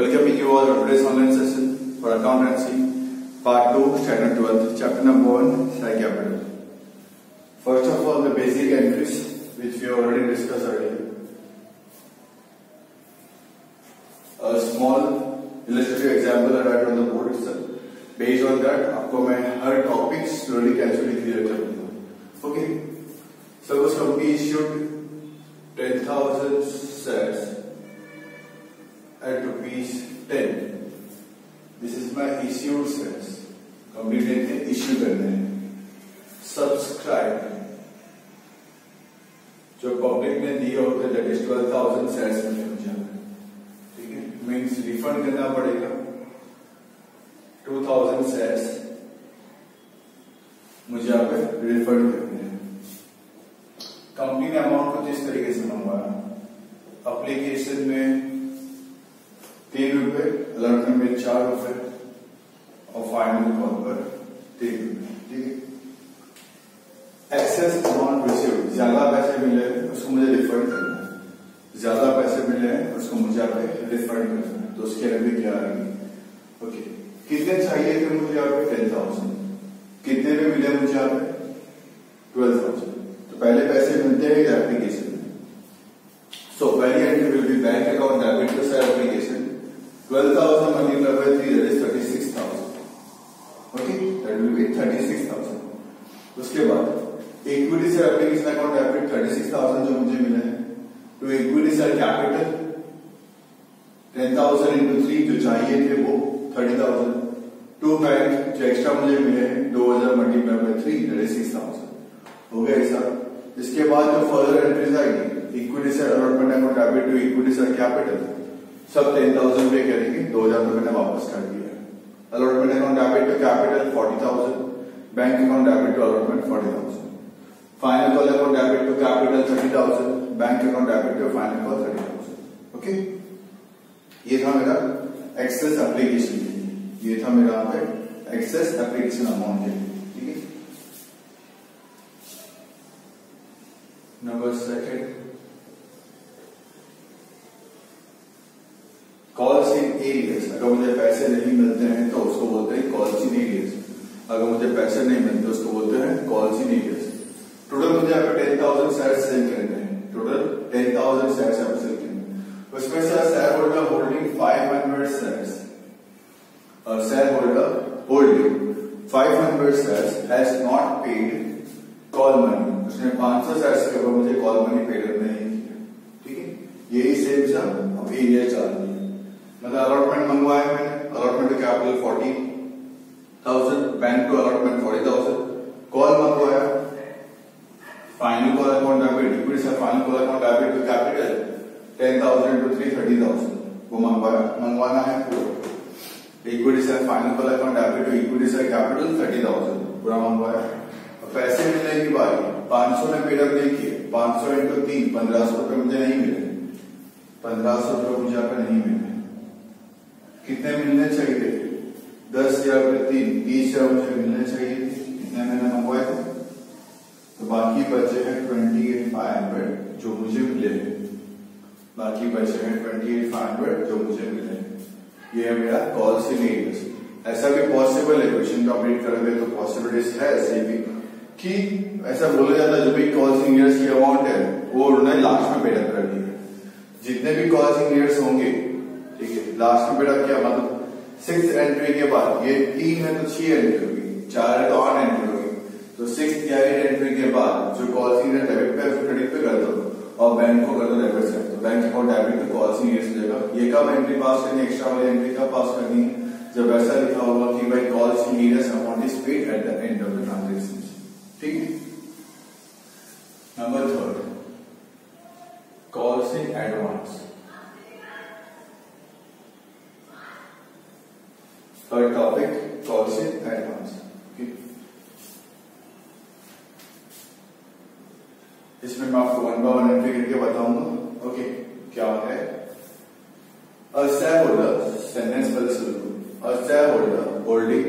Welcoming you all to today's online session for accountancy, part 2, standard 12th, chapter number 1, share capital. First of all, the basic entries which we already discussed earlier. A small illustrative example I write on the board itself. Based on that, आपको मैं हर topic slowly casually clear कर दूँगा. Okay. Suppose company issued 10,000 shares at rupees 10. This is my issued shares. Company ने issue करने हैं. Subscribe जो public ने दिए होते that is 12,000 shares में मुझे ठीक है मीन्स रिफंड करना पड़ेगा 2,000 shares मुझे यहाँ पे रिफंड करने हैं. कंपनी ने अमाउंट कुछ इस तरीके से मंगवाया. एप्लीकेशन में 3 रुपए, अलॉटमेंट में 4 रुपए और फाइनल कॉल पर 3 रुपए. ठीक है. एक्सेस अमाउंट रिसीव्ड, ज्यादा पैसे मिले उसको मुझे रिफंड करना है. ज्यादा पैसे मिले हैं उसको मुझे यहाँ पे रिफंड करना है. तो उसके लिए क्या आएगी. ओके. कितने चाहिए थे मुझे यहाँ पे 10,000. कितने में मिले मुझे यहाँ पे 12,000. तो पहले पैसे मिलते हैं एप्लीकेशन में. सो पहली entry will be bank account debit to share application 12,000 multiplied by 3 that is 36,000. Okay, that will be 36,000. उसके बाद equity share application account debit 36,000 जो मुझे मिला है to equity share capital 10,000 into 3 जो चाहिए थे वो 30,000 टू बैंक जो एक्स्ट्रा मुझे मिले 2,000 multiplied by 3 that is 6,000. हो गया ऐसा. इसके बाद जो फर्दर एंट्रीज आएगी equity share allotment account debit to equity share capital सब 10,000 पे करेंगे. 2,000 तो मैंने वापस कर दिया. Allotment account debit to capital 40,000, bank account debit to allotment 40,000, final call account debit to capital 30,000, bank account debit to final call 30,000. Okay. ये था मेरा एक्सेस एप्लीकेशन के लिए. ये था मेरा यहाँ पे एक्सेस एप्लीकेशन अमाउंट के लिए. ठीक है. Number second, calls in arrears. अगर मुझे पैसे नहीं मिलते हैं तो उसको बोलते हैं कॉल्स इन एरियर्स. अगर मुझे पैसे नहीं मिलते उसको बोलते हैं कॉल्स इन एरियर्स. टोटल मुझे यहाँ पे 10,000 शेयर सेल करने हैं. टोटल 10,000 शेयर सेल करने हैं. उसमें से शेयर होल्डर होल्डिंग 500 शेयर्स और share holder holding 500 shares has not paid call money. उसने 500 शेयर्स के ऊपर मुझे कॉल मनी पेड नहीं किया. ठीक है. यही सेम सब अब एरिया चल रही है. मतलब अलॉटमेंट मंगवाया मैंने. Allotment to capital 40,000, bank to allotment 40,000, call मंगवाया final call account debit equity share final call account debit to capital 10,000 into 3 30,000 वो मंगवाना है पूरा. Equity share final call account debit to equity share capital 30,000 पूरा मंगवाया. पैसे मिलने की बारी 500 में पेड अप नहीं किए. 500 into 3 1,500 रुपए मुझे नहीं मिले. 1,500 रुपए मुझे यहाँ पे नहीं मिले. कितने मिलने चाहिए थे 10,000 पे 30,000 मुझे मिलने चाहिए थे. कितने मैंने मंगवाए थे. तो बाकी बचे हैं 28,500 जो मुझे मिले. बाकी बचे हैं 28,500 जो मुझे मिले. ये है मेरा कॉल्स इन एरियर्स. ऐसा भी पॉसिबल है क्वेश्चन कंप्लीट करोगे तो पॉसिबिलिटीज है ऐसे भी कि ऐसा बोला जाता है जो भी कॉल्स इन एरियर्स की अमाउंट है वो उन्होंने लास्ट में पेड अप कर दी है. जितने भी कॉल्स इन एरियर्स होंगे ठीक है लास्ट में पेड अप किया मतलब 6th एंट्री के बाद ये 3 है तो 6 एंट्री होगी, 4 है तो 8 एंट्री होगी. तो 6th या 8th एंट्री के बाद जो कॉल्स इन एरियर डेबिट पे उसको क्रेडिट पे कर दो और बैंक को कर दो डेबिट से. तो बैंक अकाउंट डेबिट पे कॉल्स इन एरियर्स हो जाएगा. ये कब एंट्री पास करनी है एक्स्ट्रा वाली एंट्री कब पास करनी है जब ऐसा लिखा होगा कि भाई calls in arrears amount is paid at the end of the transaction. ठीक है. Number 3 calls in advance. Third topic calls in advance. इसमें मैं आपको 1 by 1 एंट्री करके बताऊंगा. ओके. क्या है a shareholder sentence पर शुरू. A shareholder holding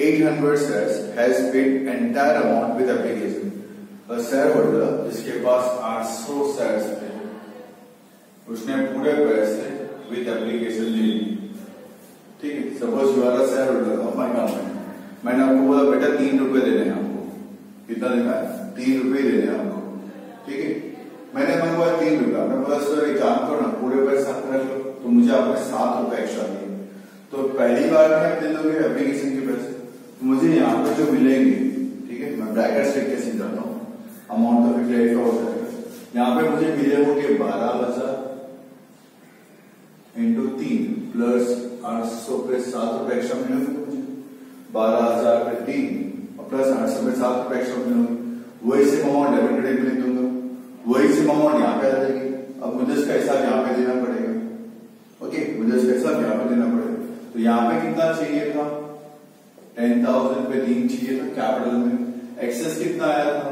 800 shares has paid entire amount with application. A shareholder जिसके पास 800 शेयर्स थे उसने पूरे पैसे विद एप्लीकेशन ले ली. Suppose you are a shareholder of my company, मैंने आपको बोला बेटा 3 रुपए देने हैं आपको, कितना देना है? 3 रुपए देने हैं आपको, ठीक है। मैंने मंगवाया 3 रुपए, आपने बोला सर एक काम करो ना पूरे पैसे साथ रख लो, तो मुझे आपने 7 रुपए एक्स्ट्रा दिए। तो पहली बार में आप दे दोगे एप्लीकेशन के पैसे, तो मुझे यहाँ पे जो मिलेंगे, ठीक है, मैं ब्रैकेट लिख के समझाता हूँ, अमाउंट तो फिर क्लियर हो जाएगा। यहाँ पे मुझे मिले होंगे 12,000 इंटू 3 प्लस 800 पे 7 रुपए एक्स्ट्रा मिलेंगे मुझे, 12,000 पे 3 और प्लस 800 पे 7 रुपए एक्स्ट्रा मिलेंगे। वही सेम अमाउंट डेबिट क्रेडिट में लिख दूंगा, वही सेम अमाउंट यहाँ पे आ जाएगी। अब मुझे इसका हिसाब यहाँ पे देना पड़ेगा, ओके, मुझे इसका हिसाब यहाँ पे देना पड़ेगा। तो यहाँ पे कितना चाहिए था? 10,000 पे 3 चाहिए था कैपिटल में। एक्सेस कितना आया था?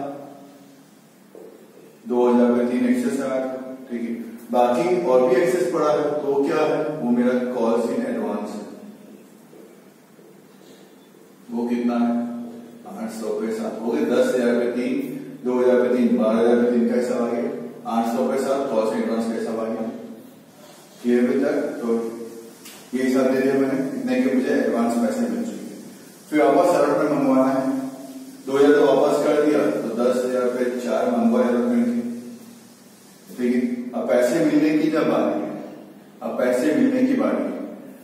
2,000 पे 3 एक्सेस आया था, ठीक है। बाकी और भी एक्सेस पड़ा है, तो क्या है? वो मेरा कॉल्स इन एडवांस है, वो कितना है? 800 पे 7 हो गए, 10,000 पे 3, 2,000 पे 3, 12,000 पे 3 कैसा आ गया? 800 पे 7 कॉल्स इन एडवांस कैसा आ गया? क्लियर अभी तक? तो ये हिसाब दे दिया मैंने, इतने के मुझे एडवांस पैसे मिल चुके हैं। फिर वापस सरट में मंगवाना है, 2,000 तो वापस कर दिया, तो 10,000 पे 4 मंगवाए रखेंगे, ठीक है। अब पैसे मिलने की जब बारी है, अब पैसे मिलने की बारी है,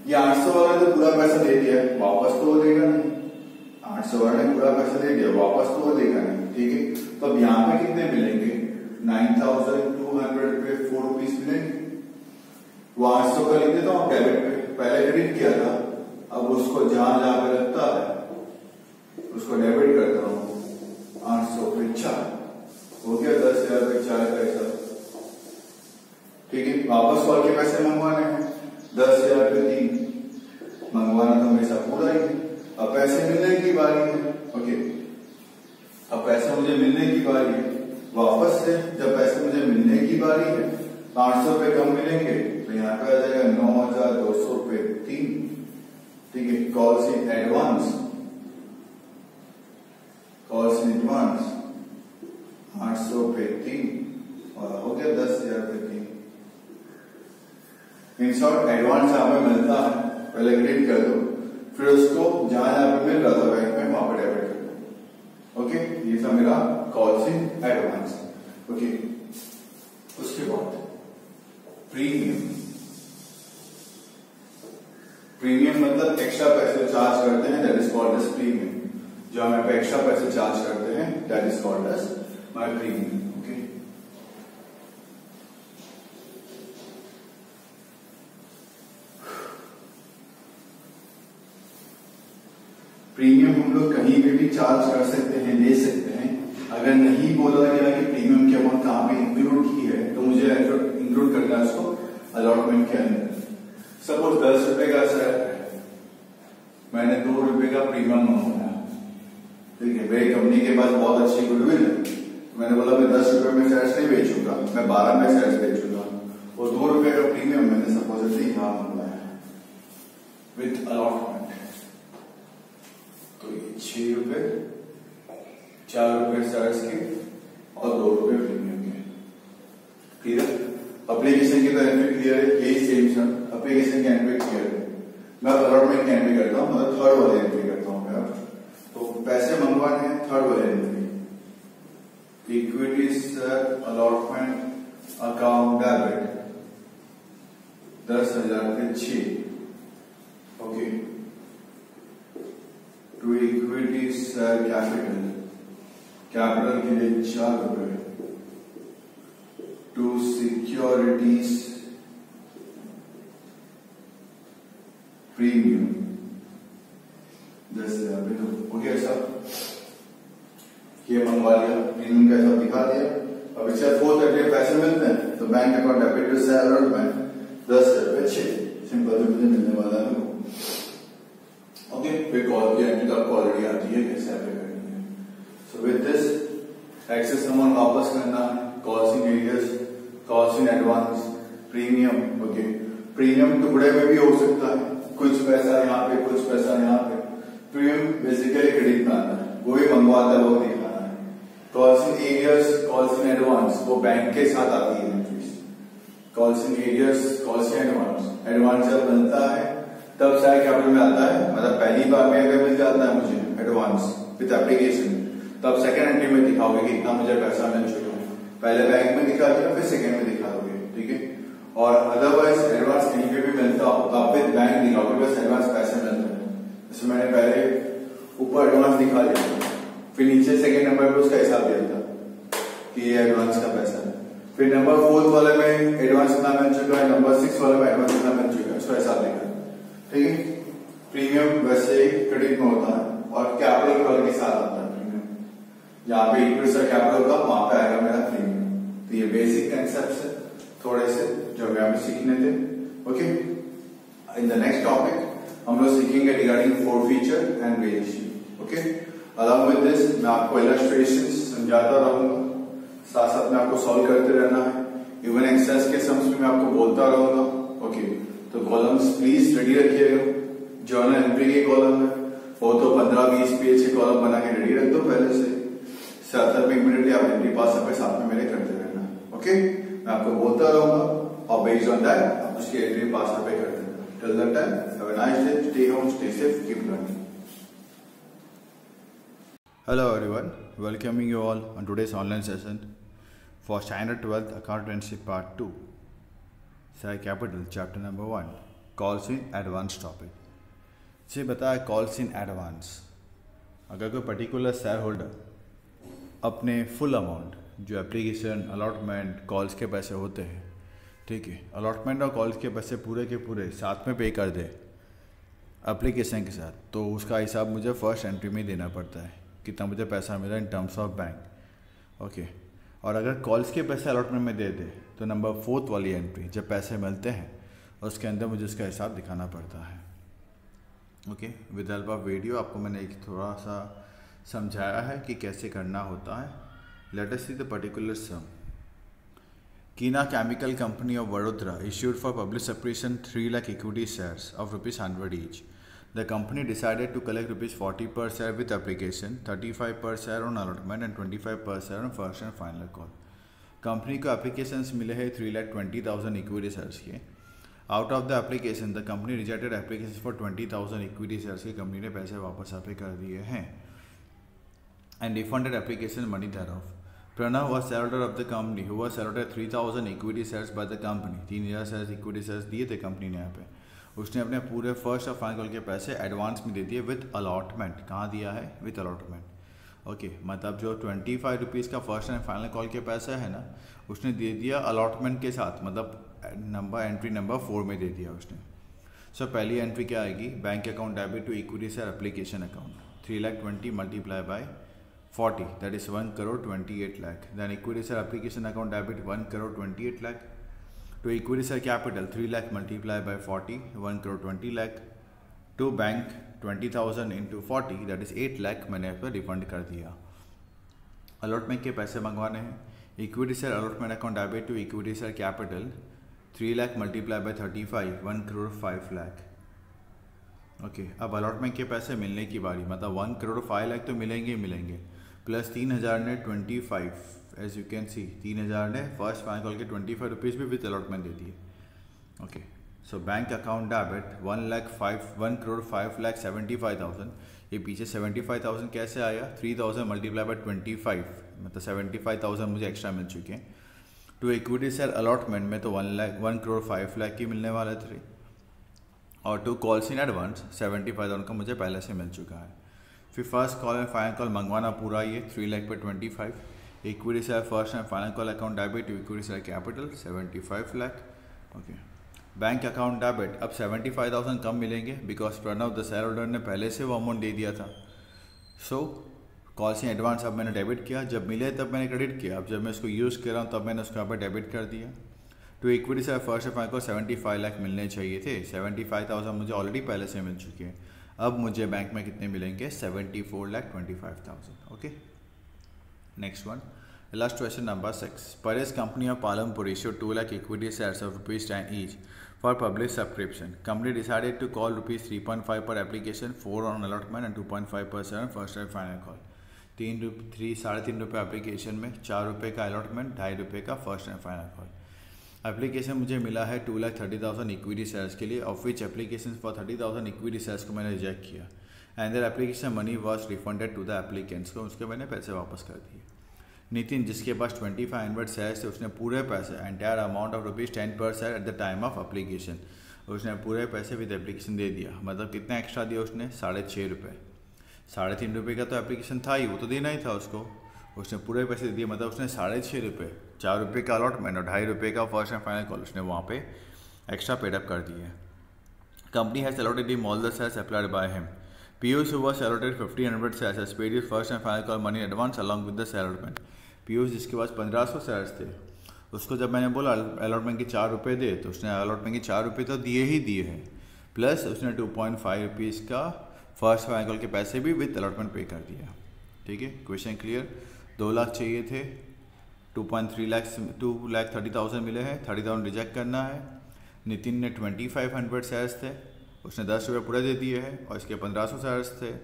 ये 800 वाला तो पूरा पैसा दे दिया, वापस तो वो देगा नहीं। 800 वाला ने पूरा पैसा दे दिया, वापस तो वो देगा नहीं, ठीक है। तो अब यहाँ पे कितने मिलेंगे? 9,200 पे 4 रुपीज मिलेंगे। वो 800 का लिख देता हूँ डेबिट पे, पहले क्रेडिट किया था, अब उसको जहां जहां पे लगता है उसको डेबिट करता हूँ। 800 पे 4 हो गया, 10,000 पे 4 पैसा, ठीक है। वापस कॉल के पैसे मंगवाने हैं, 10,000 पे 3 मंगवाना तो हमेशा पूरा ही। अब पैसे मिलने की बारी है, ओके, अब पैसे मुझे मिलने की बारी है। वापस से जब पैसे मुझे मिलने की बारी है, 800 रुपए कम मिलेंगे, तो यहाँ पे आ जाएगा 9,200 पे 3, ठीक है। Calls in advance, calls in advance 800 पे 3 और हो गया 10,000 पे 3। इन शॉर्ट एडवांस हमें मिलता है, पहले क्रेडिट कर दो, फिर उसको जहां जहां पे मिल रहा था बैंक में वहां पर डेबिट कर दो, ओके। ये था मेरा कॉल्स इन एडवांस, ओके। उसके बाद प्रीमियम, प्रीमियम मतलब एक्स्ट्रा पैसे चार्ज करते हैं, that is called as premium. Okay हमें पे एक्स्ट्रा पैसे चार्ज करते हैं, that is called as my premium, okay. Premium हम लोग कहीं पे भी चार्ज कर सकते हैं, ले सकते हैं। अगर नहीं बोला गया कि प्रीमियम की अमाउंट कहां पे इंक्लूड की है, तो मुझे इंक्लूड करना है उसको अलॉटमेंट के अंदर। सपोज 10 रुपए का शेयर है, मैंने 2 रुपए का प्रीमियम मंगवाया, ठीक है। मेरी कंपनी के पास बहुत अच्छी गुडविल है, मैंने बोला मैं 10 रुपए में शेयर्स नहीं बेचूंगा, मैं 12 में शेयर्स बेचूंगा। और 2 रुपए का प्रीमियम मैंने सपोजिटली यहां मंगवाया विथ अलॉटमेंट, तो ये 6 रुपए, 4 रुपए शेयर्स के और 2 रुपए प्रीमियम के, क्लियर। एप्लीकेशन की तो एंट्री क्लियर है, यही सेम सर एप्लीकेशन की एंट्री क्लियर है। मैं अलॉटमेंट की एंट्री करता हूँ, मतलब थर्ड वाली एंट्री करता हूँ मैं। तो पैसे मंगवाने हैं, थर्ड वाली entry, equity share allotment account debit 10,000 पे 6, okay, to equity share capital, capital के लिए 4 रुपए, टू सिक्योरिटीज प्रीमियम 10,000 पे 2, हो गया सब। ये मंगवा लिया, प्रीमियम का सब दिखा दिया। अब इससे 430 पैसे मिलते हैं, तो bank account debit to salary में 10,000 पे 6, सिंपल मुझे मिलने वाला है, ओके। फिर कॉल की एंट्री आपको ऑलरेडी आती है कैसे अप्लाई करनी है। सो विद दिस एक्सेस अमाउंट वापस करना है, calls in arrears, calls in advance, premium, okay. Premium टुकड़े में भी हो सकता है, कुछ पैसा यहाँ पे कुछ पैसा यहाँ पे। प्रीमियम बेसिकली क्रेडिट में आता है, वो भी मंगवाता है, वो दिखाना है। Calls in arrears, calls in advance, वो बैंक के साथ आती है entries. Calls in arrears, calls in advance, advance जब बनता है तब शेयर कैपिटल में आता है, मतलब पहली बार में अगर मिल जाता है मुझे एडवांस विद एप्लीकेशन, तब सेकंड एंट्री में दिखाओगे कि इतना मुझे पैसा मिल चुका है। पहले बैंक में दिखा दिया, फिर सेकंड में दिखा दोगे, ठीक है। और अदरवाइज एडवांस कहीं पे भी मिलता हो तो आप विद बैंक दिखाओगे, बस एडवांस पैसे मिलते हैं। जैसे मैंने पहले ऊपर एडवांस दिखा दिया, फिर नीचे सेकंड नंबर पे उसका हिसाब दिया था कि ये एडवांस का पैसा है। फिर नंबर 4 वाले में एडवांस कितना मिल चुका है, नंबर 6 वाले में एडवांस कितना मिल चुका है, उसका हिसाब लिखा, ठीक है। प्रीमियम वैसे क्रेडिट में होता है और कैपिटल कॉल के साथ आता है प्रीमियम। जहां पे इक्विटी शेयर कैपिटल होगा वहां पे आएगा मेरा प्रीमियम। तो ये बेसिक कंसेप्ट है थोड़े से जो हमें यहाँ पे सीखने थे, okay. In the next topic हम लोग सीखेंगे regarding forfeiture and variation, okay. Along with this मैं आपको इलस्ट्रेशंस समझाता रहूंगा, साथ साथ में आपको सॉल्व करते रहना है। इवन एक्सेस के सम्स में मैं आपको बोलता रहूंगा, ओके। तो कॉलम्स प्लीज रेडी रखिएगा। जर्नल एंट्री के कॉलम है वो तो 15-20 पेज के कॉलम बना के रेडी रख दो पहले से, साथ में इमीडिएटली आप एंट्री पास पे साथ में मेरे करते रहना, ओके। मैं आपको बोलता रहूंगा और बेस्ड ऑन दैट आप उसकी एंट्री पास पे कर देना। Till that time have a nice day, stay home, stay safe, keep learning. Hello everyone, welcoming you all on today's online session for Standard 12th Accountancy Part 2, Share Capital Chapter Number 1, Calls in Advance Topic। से बताया calls in advance. अगर कोई particular share holder अपने full amount जो application allotment calls के पैसे होते हैं, ठीक है, अलॉटमेंट और कॉल्स के पैसे पूरे के पूरे साथ में पे कर दे एप्लीकेशन के साथ, तो उसका हिसाब मुझे फर्स्ट एंट्री में देना पड़ता है कितना मुझे पैसा मिला in terms of bank, okay. और अगर कॉल्स के पैसे अलॉटमेंट में दे दे तो नंबर 4 वाली एंट्री जब पैसे मिलते हैं उसके अंदर मुझे उसका हिसाब दिखाना पड़ता है, okay. With help of video आपको मैंने एक थोड़ा सा समझाया है कि कैसे करना होता है। Let us see the particular sum. Keena chemical company of Vadodara issued for public separation 3 lakh equity shares of ₹100 each. The company decided to collect ₹40 per share with application, 35 per share on allotment and 25 per share on first and final call. Company को applications मिले हैं 3,20,000 equity shares के। Out of the application the company rejected application for 20,000 equity shares की company ने पैसे वापस आपे कर दिए हैं and refunded application money thereof. Pranav was shareholder of the company who was allotted 3,000 equity shares by the company. 3,000 shares equity shares दिए थे कंपनी ने यहाँ पे। उसने अपने पूरे फर्स्ट और फाइनल के पैसे एडवांस में दे दिए विद अलॉटमेंट। कहाँ दिया है? With allotment, okay. मतलब जो 25 रुपीज़ का फर्स्ट एंड फाइनल कॉल के पैसा है ना, उसने दे दिया अलॉटमेंट के साथ, मतलब एंट्री नंबर 4 में दे दिया उसने। सो पहली एंट्री क्या आएगी? Bank account debit to equity share application account 3,20,000 multiply by 40, that is 1,28 lakh. Then equity share application account debit 1,28 lakh. To equity share capital 3 lakh multiplied by 40, 1,20 lakh. To bank 20,000 into 40, that is 8 lakh मैंने इस पर refund कर दिया। Allotment के पैसे मंगवाने हैं। Equity share allotment account debit to equity share capital 3 lakh multiplied by 35, 1,05 lakh. Okay अब अलॉटमेंट के पैसे मिलने की बारी, मतलब 1,05 लाख तो मिलेंगे ही मिलेंगे, प्लस 3,000 ने 25, एज यू कैन सी 3,000 ने फर्स्ट फाइनल कॉल के 25 रुपीज़ भी विद अलॉटमेंट दे दिए, ओके। सो बैंक अकाउंट डेबिट 1,05,75,000। ये पीछे 75,000 कैसे आया? 3,000 मल्टीप्लाई बाय 25, मतलब 75,000 मुझे एक्स्ट्रा मिल चुके हैं। टू इक्विटी शेयर अलॉटमेंट में तो 1,05 लाख की मिलने वाले थे, और टू कॉल्स इन एडवांस 75,000 का मुझे पहले से मिल चुका है। फिर first call and final call मंगवाना पूरा ये 3 लाख पे 25, equity share first and final call account debit to equity share capital 75 lakh, okay. Bank account debit अब 75,000 कम मिलेंगे because Pranav the share holder ने पहले से वो अमाउंट दे दिया था। सो कॉल्स इन एडवांस अब मैंने डेबिट किया, जब मिले तब मैंने क्रेडिट किया, अब जब मैं इसको यूज़ कर रहा हूँ तब मैंने उसको यहाँ पर डेबिट कर दिया। To equity share first and final को 75 लाख मिलने चाहिए थे, 75,000 मुझे ऑलरेडी पहले से मिल चुके हैं। अब मुझे बैंक में कितने मिलेंगे? 74,25,000, okay. Next one, illustration number 6. Paresh Company of Palampur issued 2 lakh equity shares of ₹10 each for public subscription. Company decided to call ₹3.5 per application, 4 on allotment and 2.5 per share on first and final call. 3.5 रुपये application में, ₹4 का allotment, ₹2.5 का first and final call. Application मुझे मिला है 2,30,000 equity shares के लिए, of which application for 30,000 equity shares को मैंने रिजेक्ट किया and their application money was refunded to the applicants को, उसके मैंने पैसे वापस कर दिए। नितिन, जिसके पास 2500 शेयर्स थे, उसने पूरे पैसे एंटायर अमाउंट ऑफ ₹10 पर share at the time of application, उसने पूरे पैसे विद एप्लीकेशन दे दिया। मतलब कितना एक्स्ट्रा दिया उसने? ₹6.5। ₹3.5 का तो एप्लीकेशन था ही, वो तो देना ही था उसको, उसने पूरे पैसे दे दिए। मतलब उसने ₹6.5, ₹4 का अलॉटमेंट और ₹2.5 का फर्स्ट एंड फाइनल कॉल उसने वहाँ पे एक्स्ट्रा पेडअप कर दिए। Company has allotted him all the shares applied by him. Piyush was allotted 1,500 shares has paid his first and final call money advance along with the share allotment। Piyush जिसके पास 1500 shares थे, उसको जब मैंने बोला अलॉटमेंट के ₹4 दे, तो उसने अलॉटमेंट के ₹4 तो दिए ही दिए हैं, प्लस उसने ₹2.5 का फर्स्ट फाइनल कॉल के पैसे भी विद अलॉटमेंट पे कर दिया। ठीक है, क्वेश्चन क्लियर। 2 लाख चाहिए थे, 2,30,000 मिले हैं, 30,000 रिजेक्ट करना है। नितिन ने 2500 शेयर्स थे, उसने ₹10 पूरा दे दिए हैं, और इसके 1500 शेयर्स थे,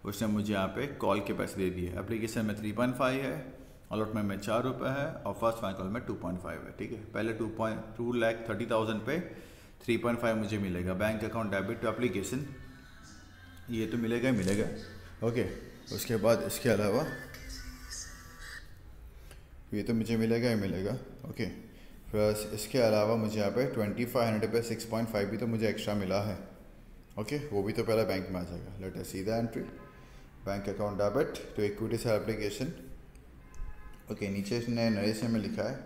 उसने मुझे यहाँ पे कॉल के पैसे दे दिए। एप्लीकेशन में 3.5 है, अलॉटमेंट में ₹4 है, और फर्स्ट फाइनल कॉल में 2.5 है। ठीक है, पहले 2,30,000 पे 3.5 मुझे मिलेगा। Bank account debit to application, ये तो मिलेगा ही मिलेगा। ओके, उसके बाद इसके अलावा ये तो मुझे मिलेगा ही मिलेगा। ओके, प्लस इसके अलावा मुझे यहाँ पे 2500 पे 6.5 भी तो मुझे एक्स्ट्रा मिला है। ओके, वो भी तो पहले बैंक में आ जाएगा। Let us see the entry. Bank account debit to equity share application. Okay, नीचे इसने नरेशन में लिखा है,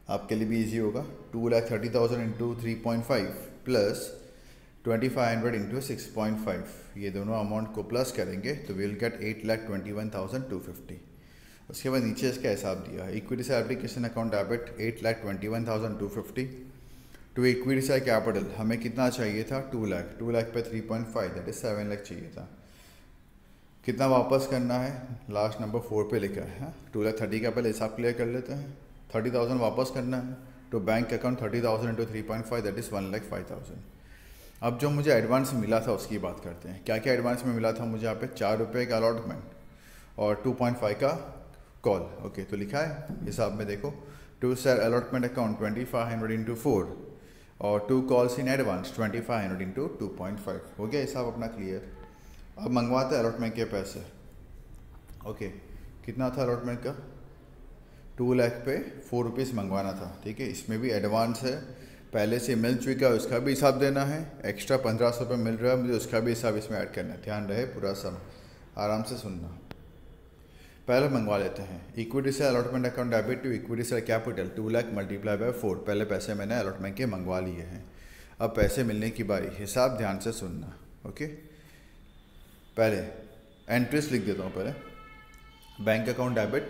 आपके लिए भी इजी होगा, 2,30,000 इंटू 3.5 प्लस 2500 इंटू 6.5, ये दोनों अमाउंट को प्लस करेंगे तो विल गेट 8,21,250। उसके बाद नीचे इसका हिसाब दिया है। Equity share application account debit 8,21,250 to equity share capital, हमें कितना चाहिए था? 2 लाख। 2 लाख पे 3.5 दैट इज 7 लाख चाहिए था। कितना वापस करना है? लास्ट नंबर 4 पे लिखा है। 2,30,000 का पहले हिसाब क्लियर कर लेते हैं। 30,000 वापस करना है तो bank account 30,000 into 3.5 that is 1,05,000। अब जो मुझे एडवांस मिला था उसकी बात करते हैं। क्या क्या एडवांस में मिला था मुझे? यहाँ पे ₹4 का अलॉटमेंट और 2.5 का कॉल। ओके, तो लिखा है हिसाब में देखो, to share allotment account 2500 into 4 और 2 कॉल्स इन एडवांस 2500 इंटू 2.5। हो गया हिसाब अपना क्लियर। अब मंगवाते हैं अलॉटमेंट के पैसे। ओके, कितना था अलॉटमेंट का? 2 लाख पे ₹4 मंगवाना था। ठीक है, इसमें भी एडवांस है, पहले से मिल चुका है, उसका भी हिसाब देना है। एक्स्ट्रा 1500 पे मिल रहा है मुझे, उसका भी हिसाब इसमें ऐड करना है। ध्यान रहे, पूरा सब आराम से सुनना। पहले मंगवा लेते हैं। Equity share allotment account debit to equity share capital 2 lakh multiply by 4। पहले पैसे मैंने अलॉटमेंट के मंगवा लिए हैं, अब पैसे मिलने की बारी। हिसाब ध्यान से सुनना। ओके, पहले एंट्रीज लिख देता हूँ। पहले बैंक अकाउंट डेबिट।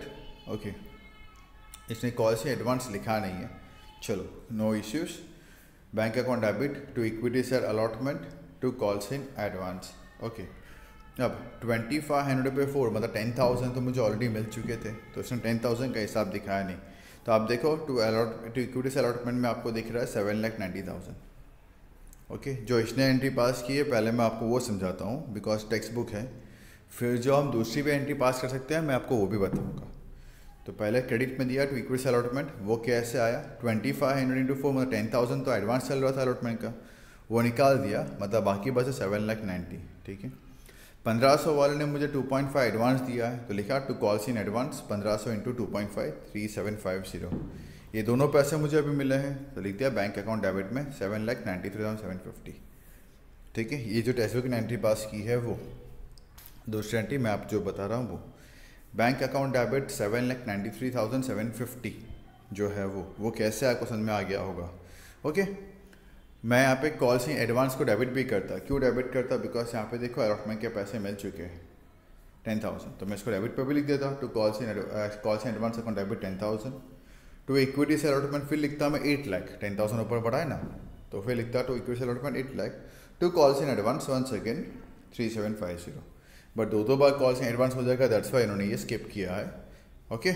ओके, इसने कॉल से एडवांस लिखा नहीं है, चलो no issues. Bank account debit to equity share allotment to calls in advance. Okay, अब 2500 पे 4 मतलब 10,000 तो मुझे ऑलरेडी मिल चुके थे, तो इसने 10,000 का हिसाब दिखाया नहीं। तो आप देखो टू इक्विटी से अलॉटमेंट में आपको दिख रहा है 7,90,000। ओके, जो इसने एंट्री पास की है पहले मैं आपको वो समझाता हूँ बिकॉज टेक्स्ट बुक है, फिर जो हम दूसरी भी एंट्री पास कर सकते हैं मैं आपको वो भी बताऊँगा। तो पहले क्रेडिट में दिया टू इक्विटी से अलॉटमेंट, वो कैसे आया? 2500 इंटू 4 मतलब 10,000 तो एडवांस चल रहा था अलॉटमेंट का, वो निकाल दिया, मतलब बाकी बचे 7,90,000। ठीक है, 1500 वाले ने मुझे 2.5 एडवांस दिया है, तो लिखा to calls in advance 1500 into 2.5 3750। ये दोनों पैसे मुझे अभी मिले हैं, तो लिख दिया बैंक अकाउंट डेबिट में 7,93,750। ठीक है, ये जो टेक्स्ट बुक ने एंट्री पास की है वो दूसरी एंट्री मैं आप जो बता रहा हूँ वो बैंक अकाउंट डेबिट 7,93,750 जो है वो कैसे आपको समझ में आ गया होगा। ओके, मैं यहाँ पे कॉल से एडवांस को डेबिट भी करता। क्यों डेबिट करता? बिकॉज यहाँ पे देखो अलॉटमेंट के पैसे मिल चुके हैं 10,000, तो मैं इसको डेबिट पे भी लिख देता। टू कॉल से advance account debit 10,000 to equity share allotment, फिर लिखता मैं 8 लाख। 10,000 ऊपर बढ़ा है ना, तो फिर लिखता to equity share allotment 8 lakh to calls in advance once again 3750। But दो बार कॉल्स इन एडवांस हो जाएगा, दैट्स वाई इन्होंने ये स्किप किया है। Okay,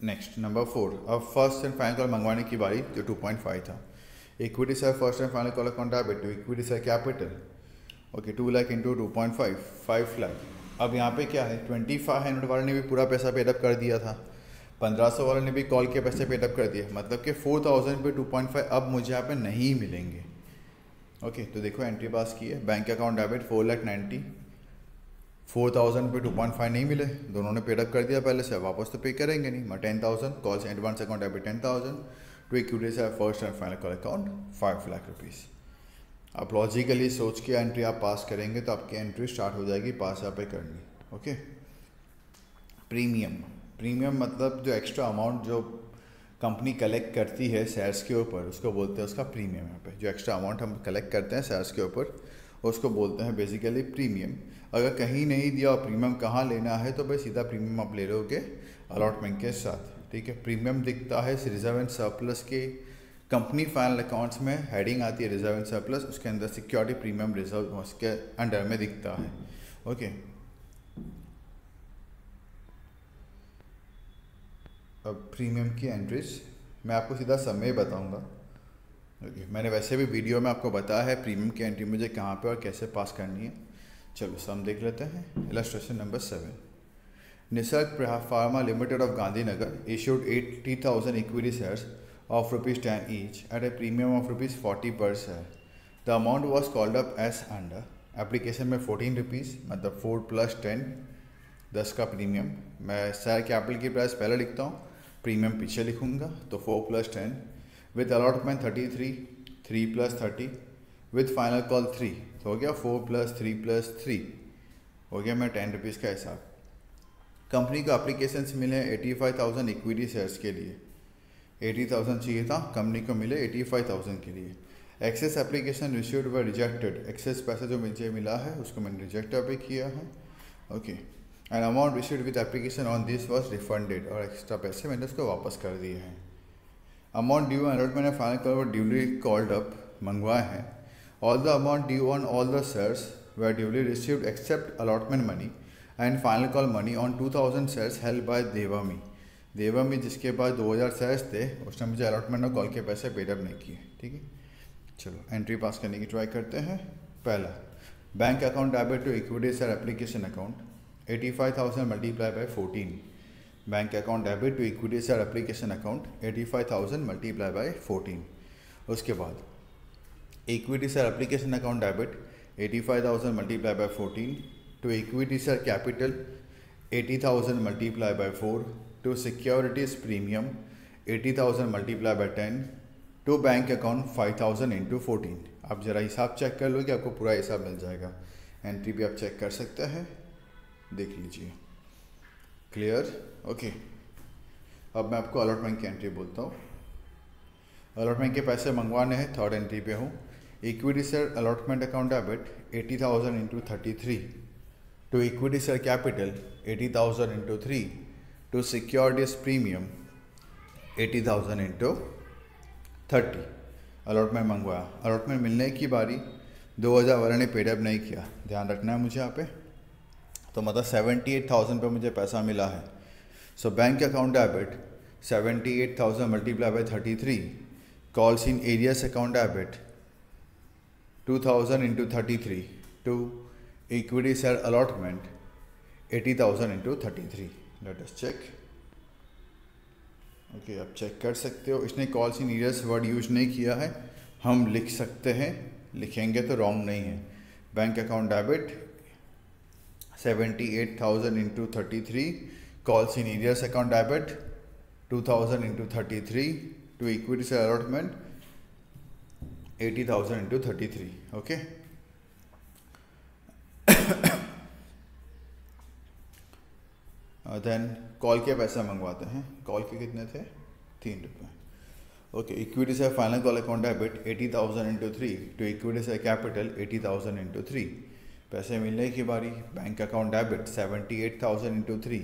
next number 4। अब फर्स्ट एंड फाइनल कॉल मंगवाने की बारी, जो 2.5 था। Equity share first and final call account debit to equity share capital. Okay, 2 lakh into 2.5 5 lakh. अब यहाँ पे क्या है, 2500 वाले ने भी पूरा पैसा पेडअप कर दिया था, 1500 वाले ने भी कॉल के पैसे पेडअप कर दिए, मतलब कि 4000 पे 2.5 अब मुझे यहाँ पे नहीं मिलेंगे। ओके, तो देखो एंट्री पास की है, बैंक अकाउंट डेबिट 4,90,000, 4000 पे 2.5 नहीं मिले, दोनों ने पेडअप कर दिया पहले से, वापस तो पे करेंगे नहीं। मैं 10,000 कॉल से advance account debit 10,000 to equity share first and final call account 5 lakh rupees. आप लॉजिकली सोच के एंट्री आप पास करेंगे तो आपकी एंट्री स्टार्ट हो जाएगी पास यहाँ पे करनी। ओके, प्रीमियम मतलब जो एक्स्ट्रा अमाउंट जो कंपनी कलेक्ट करती है शेयर्स के ऊपर उसको बोलते हैं उसका प्रीमियम। यहाँ पे जो एक्स्ट्रा अमाउंट हम कलेक्ट करते हैं शेयर्स के ऊपर उसको बोलते हैं बेसिकली प्रीमियम। अगर कहीं नहीं दिया और प्रीमियम कहाँ लेना है तो भाई सीधा प्रीमियम आप ले लोगे अलॉटमेंट के साथ। ठीक है, प्रीमियम दिखता है रिजर्व एंड सरप्लस के कंपनी फाइनल अकाउंट्स में, हेडिंग आती है रिजर्व एंड सरप्लस, उसके अंदर सिक्योरिटी प्रीमियम रिजर्व उसके अंडर में दिखता है। ओके, अब प्रीमियम की एंट्रीज मैं आपको सीधा समय बताऊंगा। ओके, मैंने वैसे भी वीडियो में आपको बताया है प्रीमियम की एंट्री मुझे कहाँ पे और कैसे पास करनी है। चलो सम देख लेते हैं। Illustration number 7, Nisarga pharma limited of Gandhinagar issued 80,000 equity shares of ₹10 each at a premium of ₹40 per share. The amount was called up as under. Application में 14 रुपीज़, मतलब 4 + 10 10 का प्रीमियम। मैं शेयर कैपिटल की प्राइस पहले लिखता हूँ, प्रीमियम पीछे लिखूँगा, तो 4 + 10 with allotment 33, 3 + 30 with final call 3, तो हो गया 4 + 3 + 3 हो गया मैं 10 रुपीज़ का हिसाब। कंपनी को एप्लीकेशन मिले 85,000 इक्विटी शेयर्स के लिए, 80,000 चाहिए था, कंपनी को मिले 85,000 के लिए। एक्सेस एप्लीकेशन रिसीव्ड व रिजेक्टेड, एक्सेस पैसा जो मुझे मिला है उसको मैंने रिजेक्ट पे किया है। Okay, and amount received with application on this was refunded, और एक्स्ट्रा पैसे मैंने उसको वापस कर दिए हैं। अमाउंट ड्यू अलॉटमेंट मैंने final call duly called up मंगवाए हैं। All the amount due on all the shares were duly received except allotment money and final call money on 2,000 shares held by Devami जिसके पास 2,000 शेयर्स थे उसने मुझे allotment और call के पैसे पेडअप नहीं किए। ठीक है, चलो एंट्री पास करने की ट्राई करते हैं। पहला, bank account debit to equity share application account 85,000 multiply by 14। Bank account debit to equity share application account 85,000 multiply by 14। उसके बाद equity share application account debit 85,000 multiply by 14 to equity share capital 80,000 multiply by 4 to securities premium 80,000 multiplied by 10 to bank account 5,000 into 14। आप ज़रा हिसाब check कर लो कि आपको पूरा हिसाब मिल जाएगा। एंट्री भी आप चेक कर सकते हैं, देख लीजिए। क्लियर? ओके, अब मैं आपको अलॉटमेंट की एंट्री बोलता हूँ। अलॉटमेंट के पैसे मंगवाने हैं, थर्ड एंट्री पे हूँ। Equity share allotment account debit 80,000 into 33 to equity share capital 80,000 into 3 to securities premium 80,000 into 30। Allotment मंगवाया, अलॉटमेंट मिलने की बारी 2,000 वाले ने पेडअप नहीं किया, ध्यान रखना है मुझे यहाँ पे। तो मतलब 78,000 पे मुझे पैसा मिला है। So bank account debit 78,000 multiply by 33 calls in arrears account debit 2,000 into 33 to equity share allotment 80,000 into 33। Let us check. Okay, आप चेक कर सकते हो, इसने calls in arrears word use नहीं किया है, हम लिख सकते हैं, लिखेंगे तो रॉन्ग नहीं है। Bank account debit 78,000 into 33 calls in arrears account debit 2,000 into 33 to equity share allotment 80,000 into 33। Okay, then call के पैसे मंगवाते हैं। कॉल के कितने थे? 3 रुपये। Okay, equity share final call account debit 80,000 into 3 to equity share capital 80,000 into 3। पैसे मिलने की बारी, bank account debit 78,000 into 3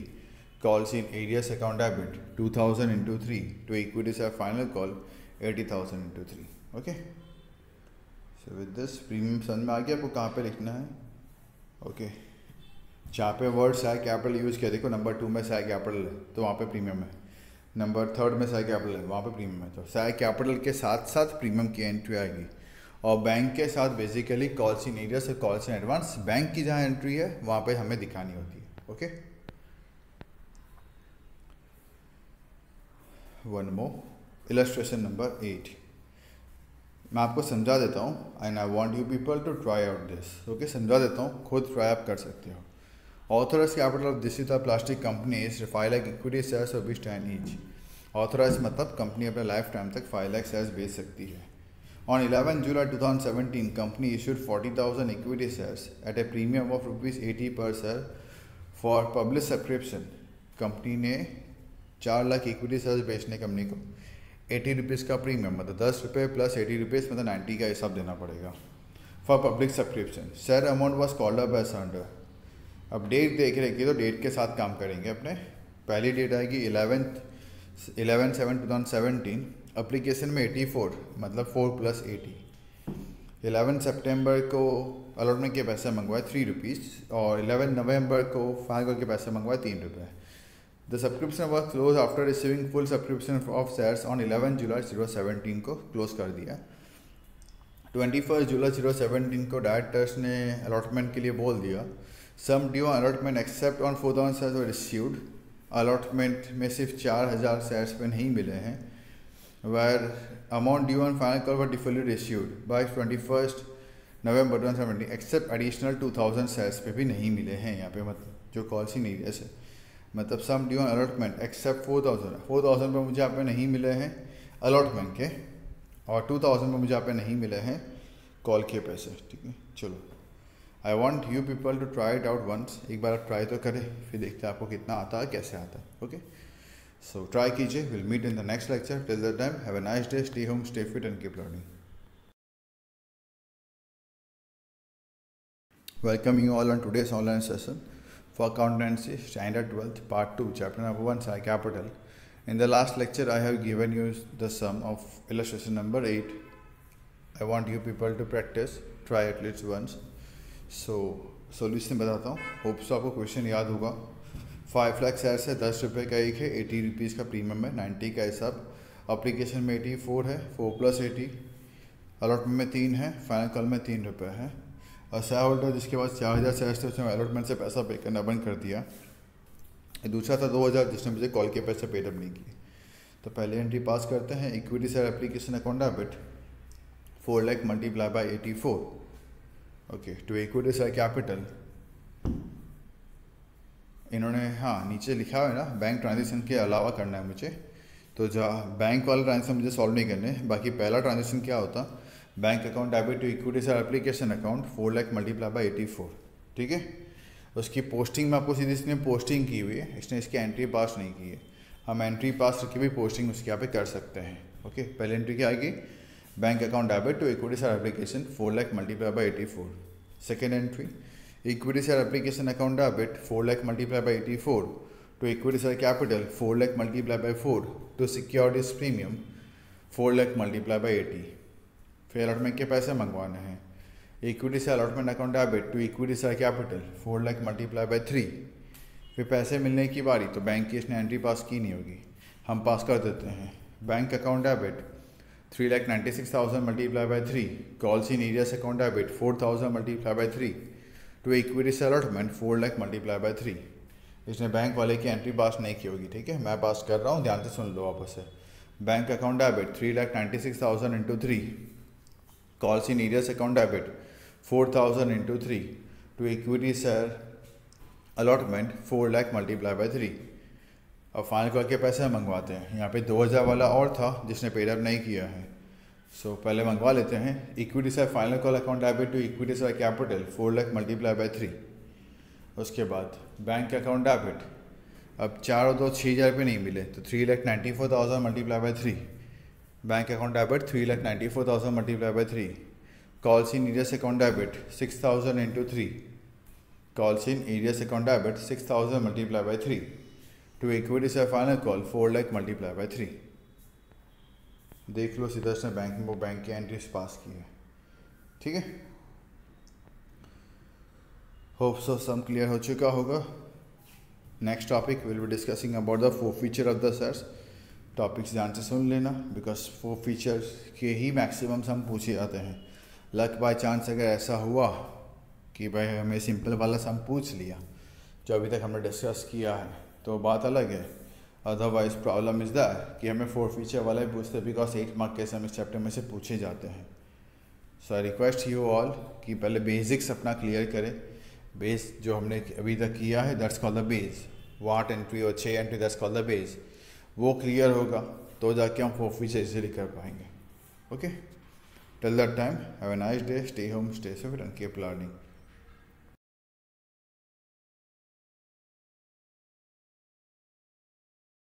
calls in arrears account debit 2,000 into 3 to equity share final call 80,000 into 3। Okay, so with this premium समझ में आ गया आपको कहाँ पे लिखना है। ओके, जहाँ पे वर्ड साई कैपिटल यूज़ किया, देखो नंबर 2 में साई कैपिटल है तो वहाँ पे प्रीमियम है, नंबर 3 में साई कैपिटल है वहाँ पे प्रीमियम है, तो साई कैपिटल के साथ साथ प्रीमियम की एंट्री आएगी। और बैंक के साथ बेसिकली कॉल्स इन एरियस और कॉल्स इन एडवांस, बैंक की जहाँ एंट्री है वहाँ पे हमें दिखानी होती है। Okay, one more illustration number 8। मैं आपको समझा देता हूँ and I want you people to try out this. Okay, समझा देता हूँ, खुद ट्राई आप कर सकते हो। Authorise capital of this plastic companies 5 lakh equity shares और 20 टाइम ईच। ऑथराइज मतलब कंपनी अपने लाइफ टाइम तक 5 लाख शेयर्स बेच सकती है। On 11 July 2017 company issued 40,000 equity shares at A premium of ₹80 पर share for public subscription. Company ने 4 लाख इक्विटी शेयर्स बेचने कंपनी को ₹80 का प्रीमियम, मतलब ₹10 प्लस ₹80 मतलब 90 का हिसाब देना पड़ेगा for public subscription. Share amount was called up as under. अब डेट देख रहे तो डेट के साथ काम करेंगे अपने। पहली डेट आएगी 11/7/2017। एप्लीकेशन में 84 मतलब 4 + 80। 11 सितंबर को अलॉटमेंट के पैसे मंगवाए ₹3 और 11 नवंबर को फाइनल के पैसे मंगवाए ₹3। The subscription was close after receiving full subscription of shares on 11 July 2017 को क्लोज कर दिया। 21 जुलाई 2017 को डायरेक्टर्स ने अलॉटमेंट के लिए बोल दिया। Sum due allotment except on 4,000 shares were issued. अलॉटमेंट में सिर्फ 4,000 शेयर्स पे नहीं मिले हैं। Where amount due on final call were fully issued by 21 November 2017 except additional 2,000 shares पे भी नहीं मिले हैं। यहाँ पे मतलब जो कॉल्स ही नहीं है, मतलब सम ड्यू ऑन अलॉटमेंट एक्सेप्ट 4,000 पे मुझे यहाँ पे नहीं मिले हैं अलॉटमेंट के, और 2,000 पे मुझे यहाँ पे नहीं मिले हैं कॉल के पैसे। ठीक है, चलो I want you people to try it out once. एक बार आप ट्राई तो करें, फिर देखते हैं आपको कितना आता है, कैसे आता है। ओके, सो ट्राई कीजिए। Will meet in the next lecture. Till the time have a nice day, stay home, stay fit and keep learning. Welcome you all on today's online session for accountancy standard 12th part 2 chapter number 1 Sai Capital. In the last lecture I have given you the sum of illustration number 8. I want you people to practice, try at least once. So solution बताता हूँ, hope so आपको question याद होगा। 5 lakh shares है, ₹10 का एक है, ₹80 का प्रीमियम है, 90 का हिसाब। अप्लीकेशन में 84 है, 4 + 80। अलॉटमेंट में 3 है, फाइनल कॉल में ₹3 है। और शेयर होल्डर जिसके पास 4,000 शेयर्स थे उसने अलॉटमेंट से पैसा पे करना बंद कर दिया। दूसरा था 2,000 जिसने मुझे कॉल के पैसे पेडअप नहीं किए। तो पहले एंट्री पास करते हैं। Equity share application account debit 4 lakh multiply by 84। Okay, to equity share capital इन्होंने नीचे लिखा है ना, बैंक ट्रांजेक्शन के अलावा करना है मुझे। तो जहाँ बैंक वाला ट्रांजेक्शन मुझे सॉल्व नहीं करने, बाकी पहला ट्रांजेक्शन क्या होता, bank account debit to equity share application account 4 lakh multiply by 84। ठीक है, उसकी पोस्टिंग में आपको सीधी इसने पोस्टिंग की हुई है, इसने इसकी एंट्री पास नहीं की है। हम एंट्री पास करके भी पोस्टिंग उसके यहाँ पे कर सकते हैं। ओके, पहले एंट्री क्या आएगी, bank account debit to equity share application 4 lakh multiply by 84। Second entry, equity share application account debit 4 lakh multiply by 84 to equity share capital 4 lakh multiply by 4 to securities premium 4 lakh multiply by 80। फिर allotment के पैसे मंगवाने हैं। Equity share allotment account debit to equity share capital 4 lakh multiply by 3। फिर पैसे मिलने की बारी, तो बैंक की इसने एंट्री पास की नहीं होगी, हम पास कर देते हैं। Bank account debit 3,96,000 multiply by 3। Calls in arrears account debit 4,000 multiply by 3 to equity share allotment 4 lakh multiply by 3। इसने बैंक वाले की एंट्री पास नहीं की होगी। ठीक है, मैं पास कर रहा हूँ, ध्यान से सुन लो वापस से। Bank account debit 3,96,000 into 3। Calls in arrears account debit 4,000 into 3 to equity share allotment 4 lakh multiply by 3। अब फाइनल कॉल के पैसे मंगवाते हैं। यहाँ पे 2,000 वाला और था जिसने पेडअप नहीं किया है, सो पहले मंगवा लेते हैं। Equity share final call account debit to equity share capital 4 lakh multiply by 3। उसके बाद बैंक अकाउंट डेबिट, अब 4 और 2 6,000 नहीं मिले, तो 3,94,000 multiply by 3। Bank account debit 3,94,000 multiply by 3। Calls in arrears account debit 6,000 into 3। Calls in arrears account debit 6,000 multiply by 3 to equity share final call 4 lakh multiply by 3। देख लो सीधा से बैंक की entries pass की है। ठीक है, होप सो सम clear हो चुका होगा। Next topic will be discussing about the 4 feature of the shares. Topics ध्यान से सुन लेना, बिकॉज 4 फीचर्स के ही मैक्सिमम सम पूछे जाते हैं। लक बाय चांस अगर ऐसा हुआ कि भाई हमें सिंपल वाला सम पूछ लिया जो अभी तक हमने डिस्कस किया है, तो बात अलग है। अदरवाइज प्रॉब्लम इज़ दैट कि हमें फोर फीचर वाला ही पूछते हैं, बिकॉज 8 मार्क के हम इस चैप्टर में से पूछे जाते हैं. सो आई रिक्वेस्ट यू ऑल कि पहले बेसिक्स अपना क्लियर करें. बेस जो हमने अभी तक किया है that's called the base. 8 entry और 6 entry that's called the base. वो क्लियर होगा तो जाके हम फोर फीचर इजीली कर पाएंगे. Okay, till that time have a nice day, stay home, stay safe and keep learning.